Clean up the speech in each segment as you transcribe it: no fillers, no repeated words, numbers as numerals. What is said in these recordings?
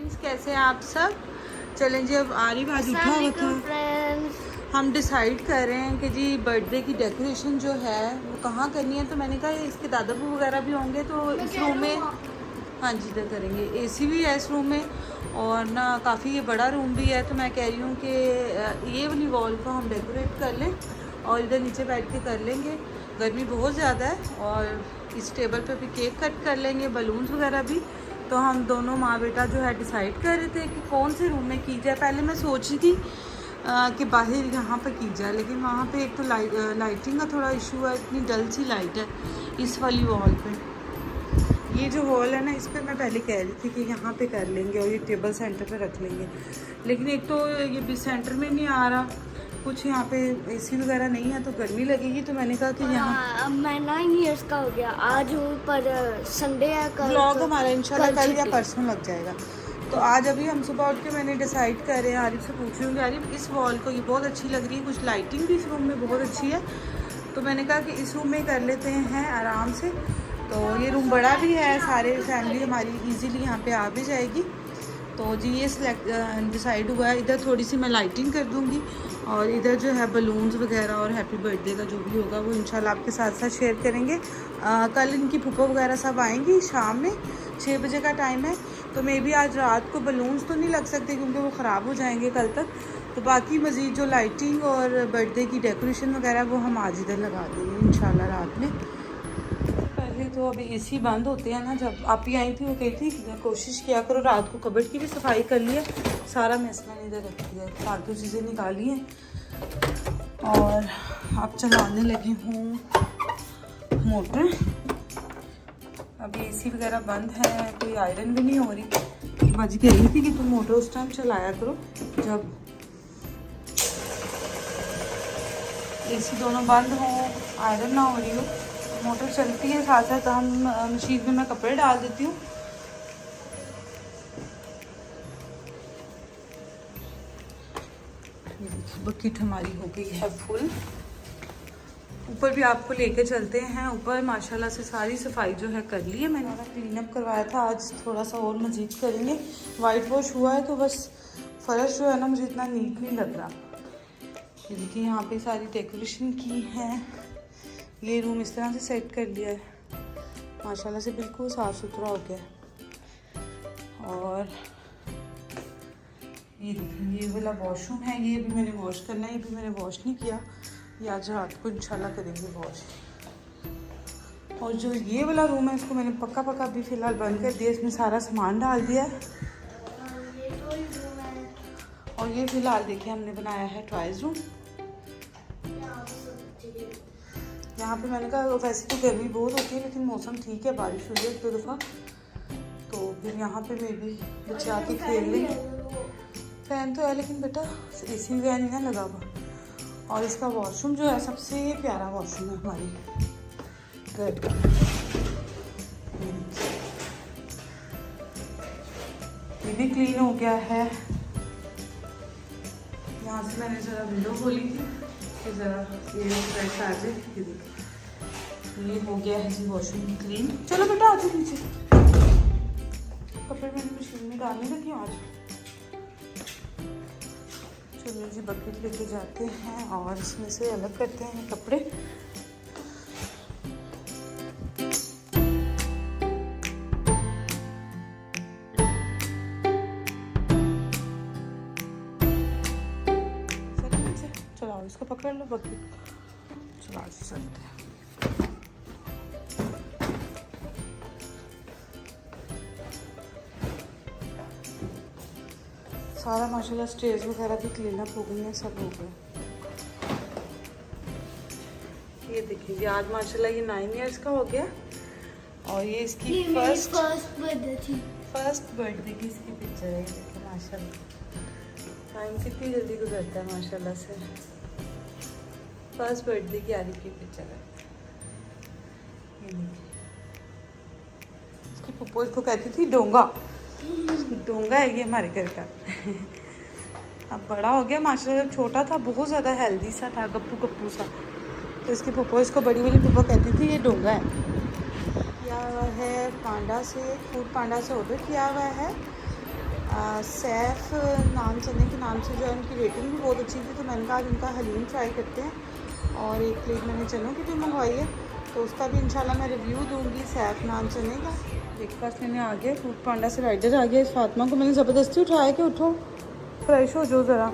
Friends, कैसे हैं आप सब। चलें जी, अब आरिफ आज उठा हुआ था। हम डिसाइड कर रहे हैं कि जी बर्थडे की डेकोरेशन जो है वो कहाँ करनी है। तो मैंने कहा इसके दादा बू वगैरह भी होंगे तो इस रूम में, हाँ जी, इधर करेंगे। एसी भी है इस रूम में और ना काफ़ी ये बड़ा रूम भी है। तो मैं कह रही हूँ कि ये वाली वॉल को हम डेकोरेट कर लें और इधर नीचे बैठ के कर लेंगे। गर्मी बहुत ज़्यादा है और इस टेबल पे भी केक कट कर लेंगे, बलून्स वगैरह भी। तो हम दोनों माँ बेटा जो है डिसाइड कर रहे थे कि कौन से रूम में की जाए। पहले मैं सोच रही थी कि बाहर यहाँ पर की जाए, लेकिन वहाँ पे एक तो लाइटिंग का थोड़ा इशू है, इतनी डल सी लाइट है इस वाली वॉल पे। ये जो वॉल है ना, इस पर मैं पहले कह रही थी कि यहाँ पे कर लेंगे और ये टेबल सेंटर पे रख लेंगे, लेकिन एक तो ये भी सेंटर में नहीं आ रहा, कुछ यहाँ पे एसी वगैरह नहीं है तो गर्मी लगेगी। तो मैंने कहा कि यहाँ मैं 9 इयर्स का हो गया आज हूँ, पर संडे है कल। ब्लॉग हमारा इंशाल्लाह कल या परसों लग जाएगा। तो आज अभी हम सुबह उठ के मैंने डिसाइड कर रहे हैं, आरिफ से पूछ रही हूँ कि आरिफ इस वॉल को ये बहुत अच्छी लग रही है, कुछ लाइटिंग भी इस रूम में बहुत अच्छी है। तो मैंने कहा कि इस रूम में कर लेते हैं आराम से। तो ये रूम बड़ा भी है, सारे फैमिली हमारी इजीली यहाँ पे आ भी जाएगी। तो जी ये डिसाइड हुआ है। इधर थोड़ी सी मैं लाइटिंग कर दूँगी और इधर जो है बलून्स वगैरह और हैप्पी बर्थडे का जो भी होगा वो इंशाल्लाह आपके साथ साथ शेयर करेंगे। कल इनकी फूफा वगैरह सब आएंगी, शाम में 6 बजे का टाइम है। तो मे भी आज रात को बलून्स तो नहीं लग सकते क्योंकि वो ख़राब हो जाएंगे कल तक। तो बाकी मज़ीद जो लाइटिंग और बर्थडे की डेकोरेशन वगैरह वो हम आज इधर लगा देंगे इंशाल्लाह रात में। पहले तो अभी एसी बंद होते हैं ना, जब आप ही आई थी वो कही थी कोशिश किया करो रात को कबर्ड की भी सफाई कर लिया, सारा मैस मैंने इधर रख दिया, फालतू चीज़ें निकाली हैं। और अब चलाने लगी हूँ मोटर। अभी एसी वगैरह बंद है, कोई आयरन भी नहीं हो रही। बाजी कह रही थी कि तुम मोटर उस टाइम चलाया करो जब एसी दोनों बंद हो, आयरन ना हो रही हो। मोटर चलती है, साथ साथ हम मशीन में मैं कपड़े डाल देती हूँ। ये देखिए बकेट हमारी हो गई है फुल। ऊपर भी आपको लेके चलते हैं। ऊपर माशाल्लाह से सारी सफाई जो है कर ली है मैंने, क्लीन अप करवाया था। आज थोड़ा सा और मज़ीद करेंगे। वाइट वॉश हुआ है तो बस फर्श जो है ना मुझे इतना नीट नहीं लग रहा। ये देखिए यहाँ पे सारी डेकोरेशन की है। ये रूम इस तरह से सेट कर लिया है, माशाल्लाह से बिल्कुल साफ़ सुथरा हो गया। और ये देखिए ये वाला वॉशरूम है, ये भी मैंने वॉश करना है, ये भी मैंने वॉश नहीं किया, ये आज रात को इंशाल्लाह करेंगे वॉश। और जो ये वाला रूम है इसको मैंने पक्का अभी फ़िलहाल बंद कर दिया, इसमें सारा सामान डाल दिया है। और ये फ़िलहाल देखिए हमने बनाया है टॉयज़ रूम। यहाँ पे मैंने कहा वैसे तो गर्मी बहुत होती है लेकिन मौसम ठीक है, बारिश हुई है 1-2 दफ़ा, तो फिर यहाँ पे मैं भी बच्चे आके खेल लेंगे। फैन तो है लेकिन बेटा एसी वगैरह नहीं है लगा हुआ। और इसका वॉशरूम जो है सबसे प्यारा वॉशरूम है हमारी घर का। ये भी क्लीन हो गया है। यहाँ से मैंने ज़रा विंडो खोली थी कि ज़रा ये फ्रेश आ जाए। ये देखिए ये हो गया है जी वॉशरूम क्लीन। चलो बेटा आ जाओ नीचे, कपड़े मैंने मशीन में डालने लगी हूँ आज। चलो जी बकेट लेके जाते हैं और इसमें से अलग करते हैं कपड़े। चलो इसको पकड़ लो बकेट, चलो आज चलते हैं। सारा माशाल्लाह स्टेज वगैरह भी क्लीन अप हो गई है, सब हो गया। ये देखिए आज माशाल्लाह ये 9 इयर्स का हो गया और ये इसकी फर्स्ट बर्थडे थी। फर्स्ट बर्थडे की इसकी पिक्चर है। ये देखिए माशाल्लाह टाइम कितनी जल्दी गुजरता है माशाल्लाह से। फर्स्ट बर्थडे की आरिफ की पिक्चर है। ये देखिए इसकी पप्पो इसको कहती थी डोंगा है ये हमारे घर का। अब बड़ा हो गया माशाल्लाह, जब छोटा था बहुत ज़्यादा हेल्दी सा था, गप्पू सा। तो इसकी पप्पो इसको बड़ी वाली पप्पो कहती थी ये डोंगा है। किया हुआ है पांडा से, फूड पांडा से ऑर्डर किया हुआ है सैफ नान चने के नाम से जो है उनकी रेटिंग भी बहुत अच्छी थी, तो मैंने कहा आज उनका हलीम ट्राई करते हैं। और एक प्लेट मैंने चनों की भी मंगवाई है, तो उसका भी इंशाल्लाह मैं रिव्यू दूंगी। सैफ नान चने का ब्रेकफास्ट लेने आ गए। फूड पांडा से राइडर आ गया। इस फातिमा को मैंने ज़बरदस्ती उठाया कि उठो फ्रेश हो जाओ ज़रा।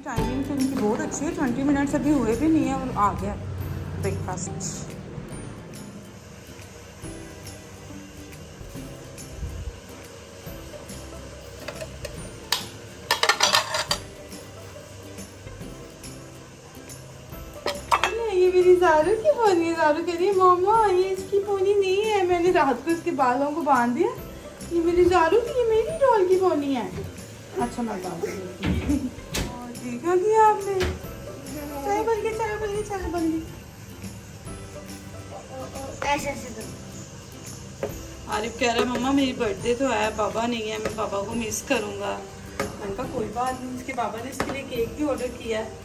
टाइमिंग तो इनकी बहुत अच्छी है, 20 मिनट्स अभी हुए भी नहीं है और आ गया ब्रेकफास्ट। ये मेरी ज़ारू की पोनी है। ज़ारू कह रही है मामा ये इसकी पोनी नहीं है, मैंने रात को इसके बालों को बांध दिया, ये मेरी ज़ारू की, ये मेरी डॉल की पोनी है। अच्छा मैं बात देखा कि आपने चाय बन गई, चाय बन गई, चाय बन गई। ऐसे ऐसे आरिफ कह रहा है मम्मा मेरी बर्थडे तो है, बाबा नहीं है, मैं बाबा को मिस करूँगा। मैंने कहा कोई बात नहीं, उसके बाबा ने इसके लिए केक भी ऑर्डर किया है।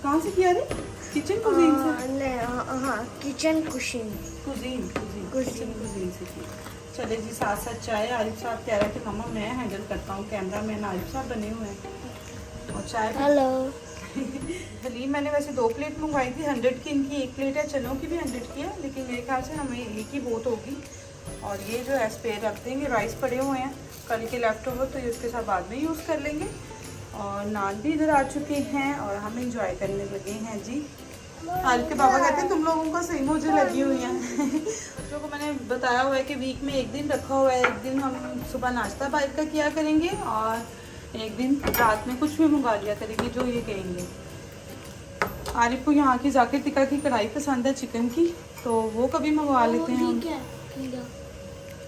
कहाँ से किया रे? किचन कुजीन से? हाँ किचन कुशीन कुजीन से की। चले जी साथ साथ चाय। आरिफ साहब कह रहा है कि मम्मा मैं हैंडल करता हूँ, कैमरा मैन आरिफ साहब बने हुए हैं। और चाय हेलो। हलीम मैंने वैसे 2 प्लेट मंगवाई थी, 100 की इनकी 1 प्लेट है, चनों की भी 100 की है, लेकिन मेरे ख्याल से हमें एक ही बहुत होगी। और ये जो है स्पेयर रख देंगे, राइस पड़े हुए हैं कल के लेफ्ट ओवर, तो ये उसके साथ बाद में यूज़ कर लेंगे। और नान भी इधर आ चुके हैं और हम इंजॉय करने लगे हैं जी। आरिफ के बाबा कहते हैं तुम लोगों को सही मुझे लगी हुई हैं। बच्चों को मैंने बताया हुआ है कि वीक में एक दिन रखा हुआ है, एक दिन हम सुबह नाश्ता बाहर का किया करेंगे और एक दिन रात में कुछ भी मंगा लिया करेंगे जो ये कहेंगे। आरिफ को यहाँ की जाकिर टिक्का की कढ़ाई पसंद है चिकन की, तो वो कभी मंगवा लेते हैं हम।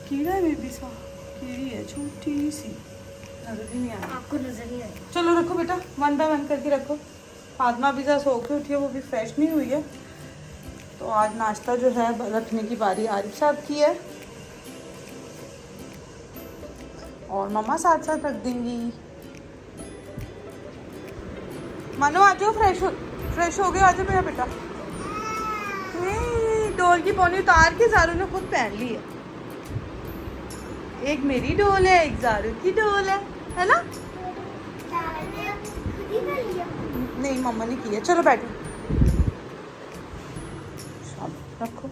कीड़ा है बेबी सा, कीड़ी है छोटी सी, नजर भी नहीं आ रहा। आपको नजर नहीं आया? चलो रखो बेटा, 1 बाय 1 करके रखो। फातिमा भी सो के उठी है, वो भी फ्रेश नहीं हुई है। तो आज नाश्ता जो है रखने की बारी आरिफ साहब की है और मम्मा साथ साथ रख देंगी। मानो आ जाओ, फ्रेश हो गए, आ जाओ मेरा बेटा। डोल की पौनी उतार के ज़ारू ने खुद पहन ली है। एक मेरी डोल है, एक ज़ारू की डोल है ना? नहीं मम्मा ने की है। चलो बैठो, रखो।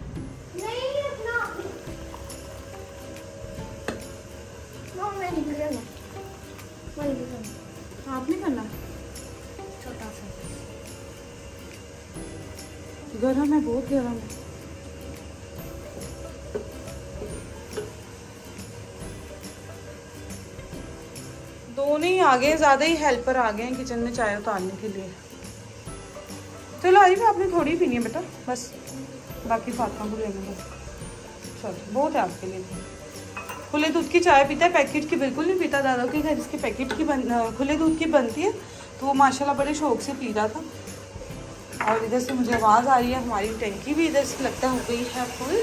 आप नहीं करना, छोटा सा गरम है, बहुत गरम है। दो नहीं आ गए, ज़्यादा ही हेल्पर आ गए हैं किचन में चाय उतारने के लिए। चलो आई भी आपने थोड़ी पीनी है बेटा, बस बाकी फातिमा को लेना बस। चलो बहुत है आपके लिए। खुले दूध की चाय पीता है, पैकेट की बिल्कुल नहीं पीता। दादा के घर इसके पैकेट की खुले दूध की बनती है, तो वो माशाल्लाह बड़े शौक से पी रहा था। और इधर से मुझे आवाज़ आ रही है, हमारी टंकी भी इधर से लगता हो गई है फुल।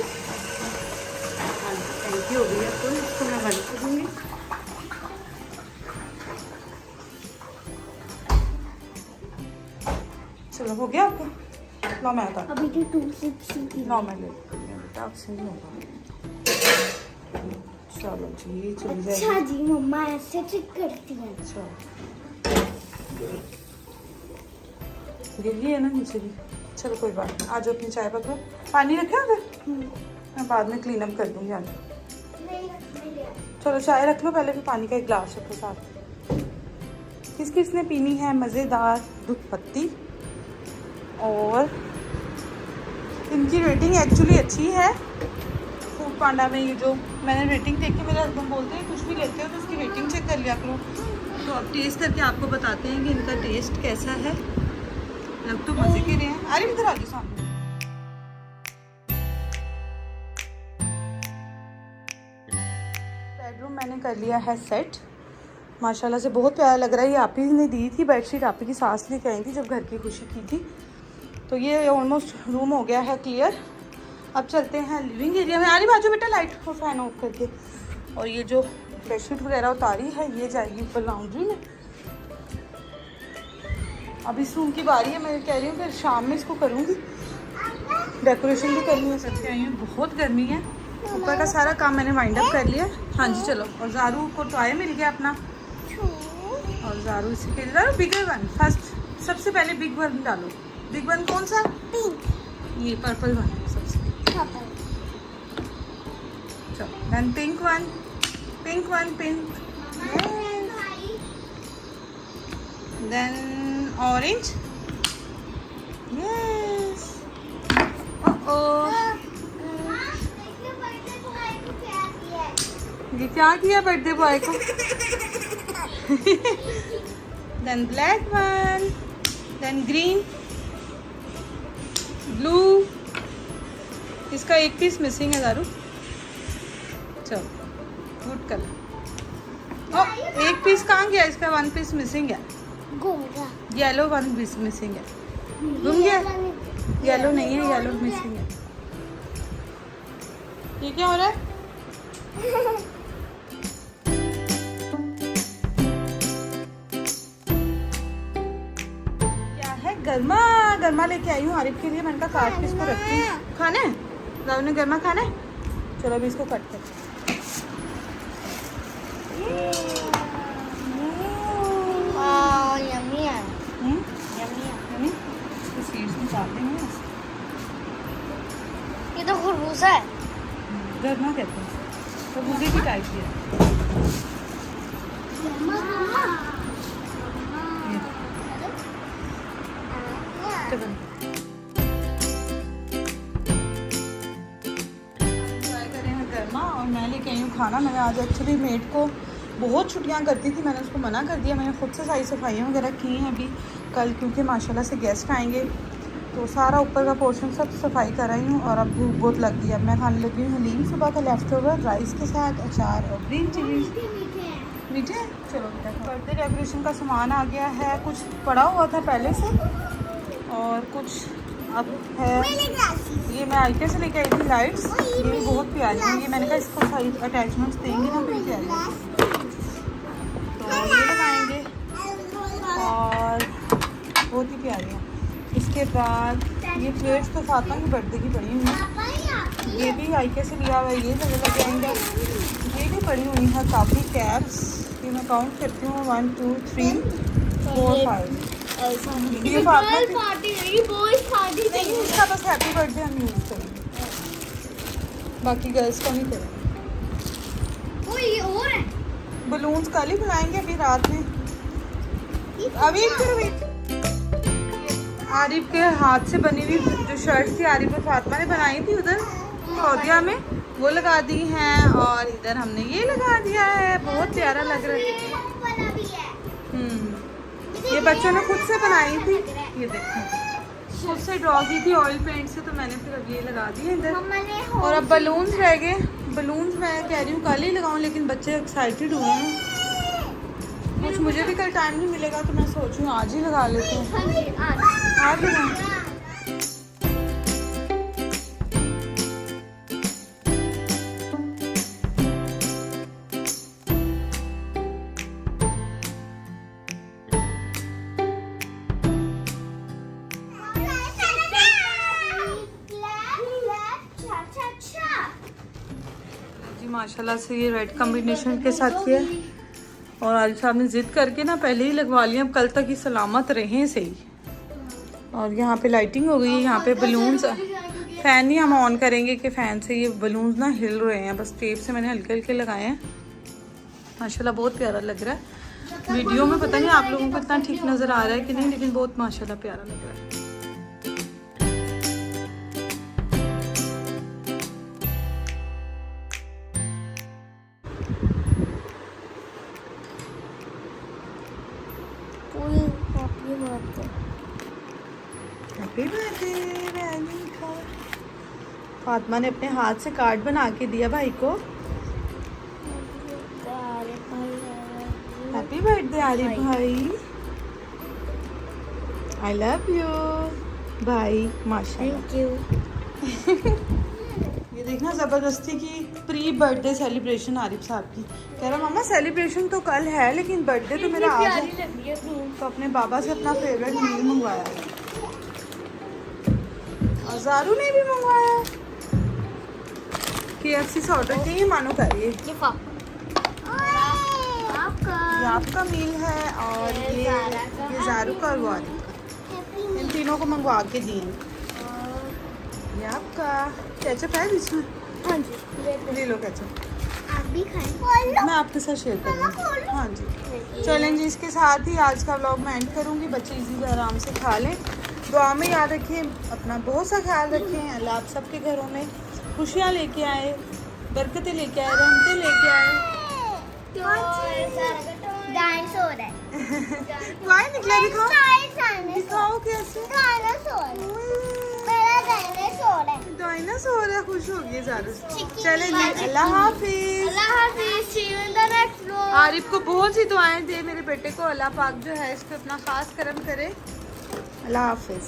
हाँ टंकी हो गई है फुल, इसको मैं बंद कर दूँगी। चलो हो गया आपका? लो मैं आता अभी तो 2 सिप्स ही। लो मैं ले लेती हूँ बेटा, आपसे नहीं होगा। चलो जी चल जाएगी। अच्छा जी मम्मा ऐसे चेक करती है। अच्छा गिरी है ना नीचे भी। चलो कोई बात नहीं, आज अपनी चाय पकड़ो। पानी रखे उधर, मैं बाद में क्लीन अप कर दूँगी। आज चलो चाय रख लो पहले, भी पानी का एक गिलास रखो साथ। किस किसने पीनी है मज़ेदार दूध पत्ती। और इनकी रेटिंग एक्चुअली अच्छी है फूड पांडा में। ये जो मैंने रेटिंग देख के, मेरे हस्बैंड बोलते हैं कुछ भी लेते हो तो उसकी रेटिंग चेक कर लिया करो। तो अब टेस्ट करके आपको बताते हैं कि इनका टेस्ट कैसा है। लग तो मज़े के रहे हैं। अरे इधर आ जाओ सामने। बेडरूम मैंने कर लिया है सेट, माशाल्लाह से बहुत प्यारा लग रहा है। ये आप ही ने दी थी बेडशीट, आप ही की सास लेके आई थी जब घर की खुशी की थी। तो ये ऑलमोस्ट रूम हो गया है क्लियर। अब चलते हैं लिविंग एरिया में। आरी बाजू बेटा लाइट और फैन ऑफ करके। और ये जो बेडशीट वगैरह उतारी है ये जाएगी ऊपर लाउंड्री में। अब इस रूम की बारी है, मैं कह रही हूँ फिर शाम में इसको करूँगी, डेकोरेशन भी करनी है। करके आई हूँ, बहुत गर्मी है। ऊपर का सारा काम मैंने वाइंड अप कर लिया। हाँ जी चलो। और ज़ारू को टॉय मिल गया अपना, और ज़ारू इसी के लिए बिगर वन फर्स्ट, सबसे पहले बिग वन डालो। बिग वन कौन सा? ये पर्पल वन सबसे। चलो then pink one, pink one, pink. Then orange. Yes. ये क्या किया बर्थडे बॉय को? Then black one, then green, blue. इसका एक पीस मिसिंग है ज़ारू। चलो गुड कलर। ओ एक पीस कहाँ गया? इसका वन पीस मिसिंग है। येलो वन पीस मिसिंग है। घूम गया? येलो नहीं है, येलो मिसिंग है। ये क्या हो रहा है? क्या है? गर्मा गर्मा लेके आई हूँ आरिफ के लिए। मैंने कहा काट के इसको रखती हूँ। खाना है? राहुल ने गर्मा खाना है? चलो अभी इसको कट कर। ये तो खरबूजा है। गर्मा कहते हैं तो मुझे भी टाइप किया। गर्मा और मैं लेके आई हूँ खाना। मैंने आज एक्चुअली मेड को बहुत छुट्टियाँ करती थी, मैंने उसको मना कर दिया। मैंने खुद से सारी सफाइयाँ वगैरह की हैं अभी कल, क्योंकि माशाल्लाह से गेस्ट आएंगे तो सारा ऊपर का पोर्शन सब सफाई कर रही हूँ। और अब भूख बहुत लग गई। अब मैं खाने लगी हूँ हलीम, सुबह का लेफ्ट ओवर राइस के साथ अचार और ग्रीन चिलीज। मीठे? चलो बर्थडे डेकोरेशन का सामान आ गया है। कुछ पड़ा हुआ था पहले से और कुछ अब है। ये मैं आईके से लेके आई थी लाइट्स, ये भी बहुत प्यारी हैं। ये मैंने कहा इसको सारी अटैचमेंट्स देंगे ना, बड़ी प्यारी है। तो ये लगाएंगे और बहुत ही प्यारी है। इसके बाद ये प्लेट्स तो फातिमा की बर्थडे की पड़ी हुई है। ये भी आईके से लिया हुआ है, ये लग जाएंगे। ये भी पड़ी हुई है काफ़ी कैप्स। ये मैं काउंट करती हूँ 1 2 3 4 5। ये फातिमा नहीं, इसका बस हैप्पी बर्थडे हम यूज़ करेंगे, बाकी गर्ल्स का नहीं करेंगे। बलून्स कल ही बुलाएंगे अभी रात में। अभी आरिफ के हाथ से बनी हुई जो शर्ट थी आरिफ और फातिमा ने बनाई थी उधर सऊदिया में, वो लगा दी हैं। और इधर हमने ये लगा दिया है, बहुत प्यारा लग रहा है। ये बच्चों ने खुद से बनाई थी, ये देखो खुद से ड्रॉ की थी ऑयल पेंट से। तो मैंने फिर अब ये लगा दिए इधर। और अब बलून्स रह गए। बलून्स मैं कह रही हूँ कल ही लगाऊँ, लेकिन बच्चे एक्साइटेड हुए हैं। कुछ मुझे भी कल टाइम नहीं मिलेगा तो मैं सोच रही हूँ आज ही लगा लेते हैं। आज लगाऊँ? माशाल्लाह से ये रेड कॉम्बिनेशन के साथ किया और आरिफ साहब ने ज़िद करके ना पहले ही लगवा लिया। अब कल तक ही सलामत रहें सही। और यहाँ पे लाइटिंग हो गई है, यहाँ पे बलून्स। फ़ैन ही हम ऑन करेंगे कि फ़ैन से ये बलून्स ना हिल रहे हैं, बस टेप से मैंने हल्के हल्के लगाए हैं। माशाल्लाह बहुत प्यारा लग रहा है। वीडियो में पता नहीं आप लोगों को इतना ठीक नज़र आ रहा है कि नहीं, लेकिन बहुत माशाल्लाह प्यारा लग रहा है। हैप्पी बर्थडे फातिमा ने अपने हाथ से कार्ड बना के दिया भाई को। हैप्पी बर्थडे आरिफ भाई, आई लव यू भाई। माशाल्लाह। Thank you. ये ये देखना ज़बरदस्ती की प्री बर्थडे सेलिब्रेशन आरिफ साहब की। कह रहा मामा सेलिब्रेशन तो कल है लेकिन बर्थडे तो मेरा आज है। तो अपने बाबा से अपना फेवरेट मील मंगवाया है और ज़ारू ने भी मंगवाया है। KFC से ऑर्डर किया, ये मानो करिए। ये आपका मील है और ये ज़ारू का और वो आरिफ का। इन तीनों को मंगवा के दिए। ये आपका केचप है बीच में? हाँ जी ले लो केचप, आप भी खाएं। मैं आपके साथ शेयर करूँगी। हाँ जी चलें जी, इसके साथ ही आज का व्लॉग मैं एंड करूँगी। बच्चे इजी से आराम से खा लें। दुआ में याद रखें, अपना बहुत सा ख्याल रखें। अल्लाह आप सबके घरों में खुशियाँ लेके आए, बरकतें लेके आए, रहमतें लेके आए। डायनासोर है। वाई निकला, दिखाओ दिखाओ कैसे डायनासोर है। खुश हो गई ज़ारू। चले जी, अल्लाह हाफिज। आरिफ को बहुत सी दुआएं दे मेरे बेटे को। अल्लाह पाक जो है इस पे अपना खास करम करे। अल्लाह हाफिज।